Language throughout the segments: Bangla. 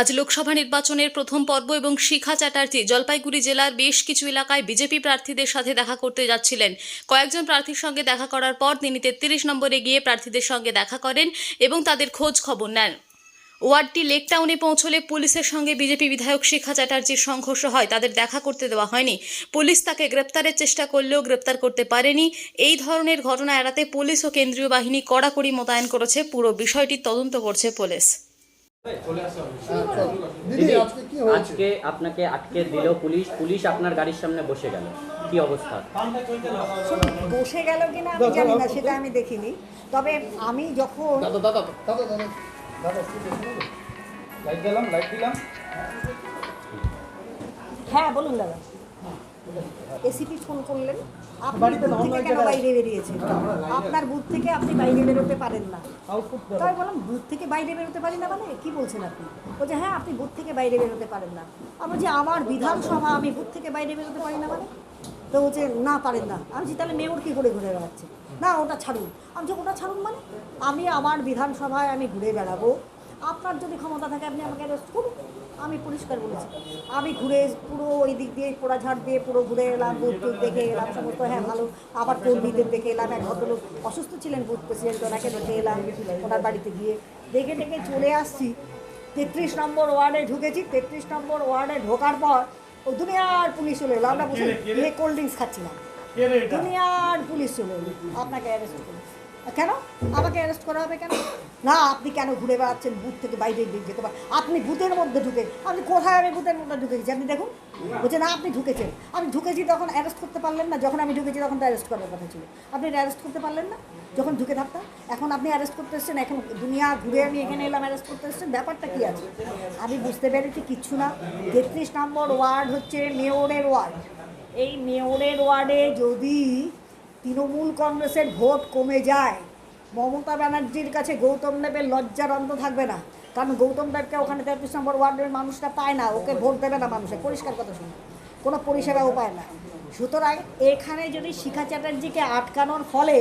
আজ লোকসভা নির্বাচনের প্রথম পর্ব এবং শিখা চ্যাটার্জি জলপাইগুড়ি জেলার বেশ কিছু এলাকায় বিজেপি প্রার্থীদের সাথে দেখা করতে যাচ্ছিলেন। কয়েকজন প্রার্থীর সঙ্গে দেখা করার পর তিনি 33 নম্বরে গিয়ে প্রার্থীদের সঙ্গে দেখা করেন এবং তাদের খোঁজ খবর নেন। ওয়ার্ডটি লেক টাউনে পৌঁছলে পুলিশের সঙ্গে বিজেপি বিধায়ক শিখা চ্যাটার্জির সংঘর্ষ হয়। তাদের দেখা করতে দেওয়া হয়নি। পুলিশ তাকে গ্রেপ্তারের চেষ্টা করলেও গ্রেপ্তার করতে পারেনি। এই ধরনের ঘটনা এড়াতে পুলিশ ও কেন্দ্রীয় বাহিনী কড়াকড়ি মোতায়েন করেছে। পুরো বিষয়টি তদন্ত করছে পুলিশ। দিদি আজকে আপনাকে আটকে দিল পুলিশ আপনার গাড়ির সামনে বসে গেল, কি অবস্থা? বসে গেল কিনা আমি জানি না, সেটা আমি দেখিনি। তবে আমি যখন হ্যাঁ বলুন দাদা, এসিপি ফোন করলেন, আপনি বুথ থেকে কেন বাইরে বেরিয়েছেন? আপনার বুথ থেকে আপনি বাইরে বেরোতে পারেন না। তাই বললাম বুথ থেকে বাইরে বেরোতে পারি না মানে কি বলছেন আপনি? বলছে হ্যাঁ আপনি বুথ থেকে বাইরে বেরোতে পারেন না। আমি বলছি আমার বিধানসভা, আমি বুথ থেকে বাইরে বেরোতে পারি না মানে? তো বলছে না পারেন না। আমি বলছি তাহলে মেয়র কী করে ঘুরে বেড়াচ্ছে? না ওটা ছাড়ুন। আমি বলছি ওটা ছাড়ুন মানে? আমি আমার বিধানসভায় আমি ঘুরে বেড়াবো, আপনার যদি ক্ষমতা থাকে আপনি আমাকে অ্যারেস্ট করুন। আমি পরিষ্কার বলেছি, আমি ঘুরে পুরো ওই দিক দিয়ে পোড়াঝাড় দিয়ে পুরো ঘুরে এলাম, বুথ টুথ দেখে এলাম সমস্ত। হ্যাঁ ভালো, আবার কর্মীদের দেখে এলাম। এক ভদ্রলোক অসুস্থ ছিলেন, বুথ প্রেসিডেন্ট, ওনাকে দেখে এলাম ওনার বাড়িতে গিয়ে দেখে দেখে চলে আসছি। 33 নম্বর ওয়ার্ডে ঢুকেছি। 33 নম্বর ওয়ার্ডে ঢোকার পর ও দুনিয়ার পুলিশ চলে এলো। আমরা বসে কোল্ড ড্রিঙ্কস খাচ্ছিলাম, দুনিয়ার পুলিশ চলে এলো আপনাকে অ্যারেস্ট করুন। কেন আমাকে অ্যারেস্ট করা হবে কেন? না আপনি কেন ঘুরে বেড়াচ্ছেন, বুথ থেকে বাইরে যেতে পারেন, আপনি বুথের মধ্যে ঢুকে। আমি কোথায় আমি বুথের মধ্যে ঢুকেছি আপনি দেখুন। বলছে না আপনি ঢুকেছেন। আমি ঢুকেছি তখন অ্যারেস্ট করতে পারলেন না? যখন আমি ঢুকেছি তখন তো অ্যারেস্ট করার কথা ছিল, আপনি অ্যারেস্ট করতে পারলেন না যখন ঢুকে থাকতাম। এখন আপনি অ্যারেস্ট করতে এসছেন, এখন দুনিয়া ঘুরে আমি এখানে এলাম অ্যারেস্ট করতে এসছেন, ব্যাপারটা কী আছে? আমি বুঝতে পেরেছি কিচ্ছু না। 33 নম্বর ওয়ার্ড হচ্ছে মেয়রের ওয়ার্ড। এই মেয়রের ওয়ার্ডে যদি তৃণমূল কংগ্রেসের ভোট কমে যায়, মমতা ব্যানার্জির কাছে গৌতম দেবের লজ্জার অন্ত থাকবে না। কারণ গৌতম দেবকে ওখানে 33 নম্বর ওয়ার্ডের মানুষটা পায় না, ওকে ভোট দেবে না মানুষের, পরিষ্কার কথা শুনে, কোনো পরিষেবাও পায় না। সুতরাং এখানে যদি শিখা চ্যাটার্জিকে আটকানোর ফলে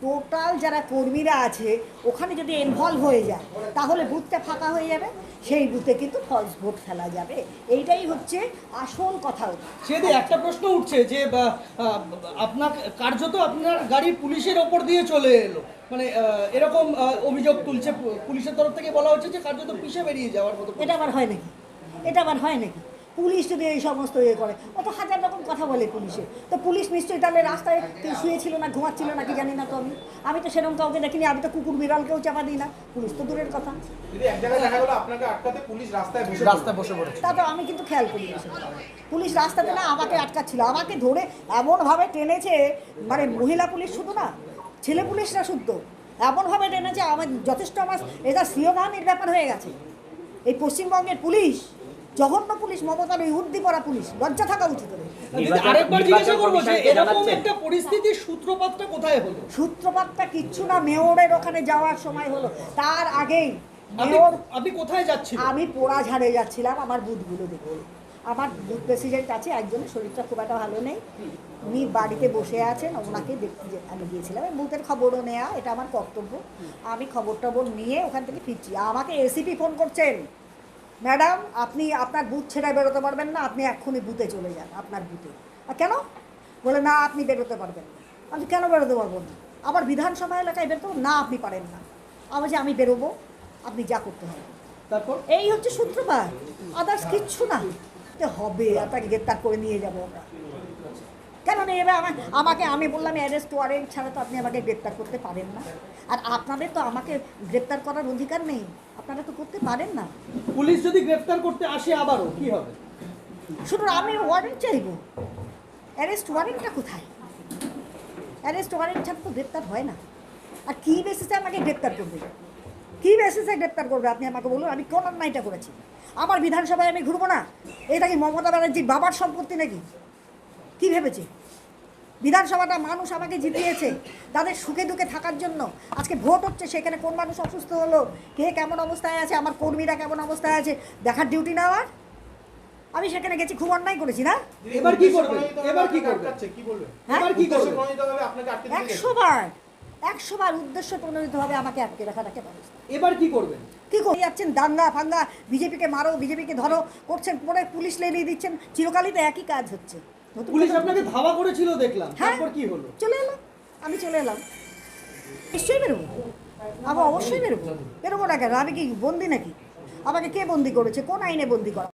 টোটাল যারা কর্মীরা আছে ওখানে যদি ইনভলভ হয়ে যায় তাহলে বুথটা ফাঁকা হয়ে যাবে, সেই বুথে কিন্তু ফলস ভোট ফেলা যাবে। এইটাই হচ্ছে আসল কথা। সেদি একটা প্রশ্ন উঠছে যে আপনার কার্যত আপনার গাড়ি পুলিশের ওপর দিয়ে চলে এলো, মানে এরকম অভিযোগ তুলছে পুলিশের তরফ থেকে, বলা হচ্ছে যে কার্যত পিছে বেরিয়ে যাওয়ার মতো। এটা আবার হয় নাকি? এটা আবার হয় নাকি? পুলিশ যদি এই সমস্ত ইয়ে করে, অত হাজার রকম কথা বলে পুলিশে, তো পুলিশ নিশ্চয়ই তাহলে রাস্তায় শুয়েছিল না ঘুমাচ্ছিল নাকি জানি না। তো আমি তো সেরকম কাউকে দেখিনি। আমি তো কুকুর বিড়ালকেও চাপা দিই না, পুলিশ তো দূরের কথা। তা তো আমি কিন্তু খেয়াল করি না। পুলিশ রাস্তাতে না আমাকে আটকাচ্ছিল, আমাকে ধরে এমনভাবে টেনেছে, মানে মহিলা পুলিশ শুধু না, ছেলে পুলিশরা শুদ্ধ এমনভাবে টেনেছে আমার যথেষ্ট, আমার এটা শ্রীয়গানের ব্যাপার হয়ে গেছে। এই পশ্চিমবঙ্গের পুলিশ জঘন্য পুলিশ, মমতার ওই উর্দি পড়া পুলিশ, লজ্জা থাকা উচিত। আরেকবার জিজ্ঞাসা করবো যে এরকম একটা পরিস্থিতির সূত্রপাতটা কোথায় হলো? সূত্রপাতটা কিচ্ছু না, মেয়রের ওখানে যাওয়ার সময় হলো। তার আগেই আপনি কোথায় যাচ্ছেন? আমি পোড়াঝাড়ে যাচ্ছিলাম আমার বুথগুলো দেখতে। আমার বুথ প্রেসিডেন্ট আছে, একজনের শরীরটা খুব একটা ভালো নেই, উনি বাড়িতে বসে আছেন, ওনাকে দেখতে আমি গিয়েছিলাম। বুথের খবরও নেওয়া এটা আমার কর্তব্য। আমি খবর টবর নিয়ে ওখান থেকে ফিরছি, আমাকে এসিপি ফোন করছেন, ম্যাডাম আপনি আপনার বুথ ছেড়ে বেরোতে পারবেন না, আপনি এক্ষুনি বুথে চলে যান আপনার বুথে। কেন? বলে না আপনি বেরোতে পারবেন না। আমি কেন বেরোতে পারবো না? আবার বিধানসভা এলাকায় বেরোতে না আপনি পারেন না। আমি যে আমি বেরোবো, আপনি যা করতে হবে। তারপর এই হচ্ছে সূত্রপাত, আদার্স কিচ্ছু না। হবে আপনাকে গ্রেপ্তার করে নিয়ে যাবো আমরা। কেন নিয়ে যাবে আমাকে? আমি বললাম অ্যারেস্ট ওয়ারেন্ট ছাড়া তো আপনি আমাকে গ্রেপ্তার করতে পারেন না। আর আপনাদের তো আমাকে গ্রেপ্তার করার অধিকার নেই, আপনারা তো করতে পারেন না। পুলিশ যদি গ্রেফতার করতে আসে আবারও কি হবে? শুধু আমি ওয়ারেন্ট চাইব, অ্যারেস্ট ওয়ারেন্টটা কোথায়? অ্যারেস্ট ওয়ারেন্ট ছাড়া তো গ্রেপ্তার হয় না। আর কী বেসিসে আমাকে গ্রেপ্তার করবে? কী বেসিসে গ্রেপ্তার করবে আপনি আমাকে বলুন? আমি কোন অন্যায়টা করেছি? আমার বিধানসভায় আমি ঘুরবো না? এটা কি মমতা ব্যানার্জির বাবার সম্পত্তি নাকি? কী ভেবেছে? বিধানসভাটা মানুষ আমাকে জিতিয়েছে তাদের সুখে দুঃখে থাকার জন্য। আজকে ভোট হচ্ছে, সেখানে কোন মানুষ অসুস্থ হলো, কে কেমন অবস্থায় আছে, আমার কর্মীরা কেমন অবস্থায় আছে দেখার ডিউটি না আমার? আমি সেখানে গেছি, খুব অন্যায় করেছি না? এবার কি করবে? এবার কি করবে? হ্যাঁ 100 বার 100 বার উদ্দেশ্য প্রণোদিতভাবে আমাকে আটকে রাখাটাকে মানুষ এবার কি করবেন? কি করে যাচ্ছেন দাঙ্গা ফাঙ্গা, বিজেপিকে মারো, বিজেপিকে ধরো করছেন, পরে পুলিশ লেলিয়ে দিচ্ছেন, চিরকালই তো একই কাজ হচ্ছে। নতুন পুলিশ কথা- আপনাকে ধাওয়া করেছিল দেখলাম, হ্যাঁ, তারপর কি হলো? চলে এলাম, আমি চলে এলাম। নিশ্চয়ই বেরোবো, আমি অবশ্যই বেরোবো। বেরোবো না কেন? আমি কি বন্দি নাকি? আমাকে কে বন্দি করেছে? কোন আইনে বন্দি করা?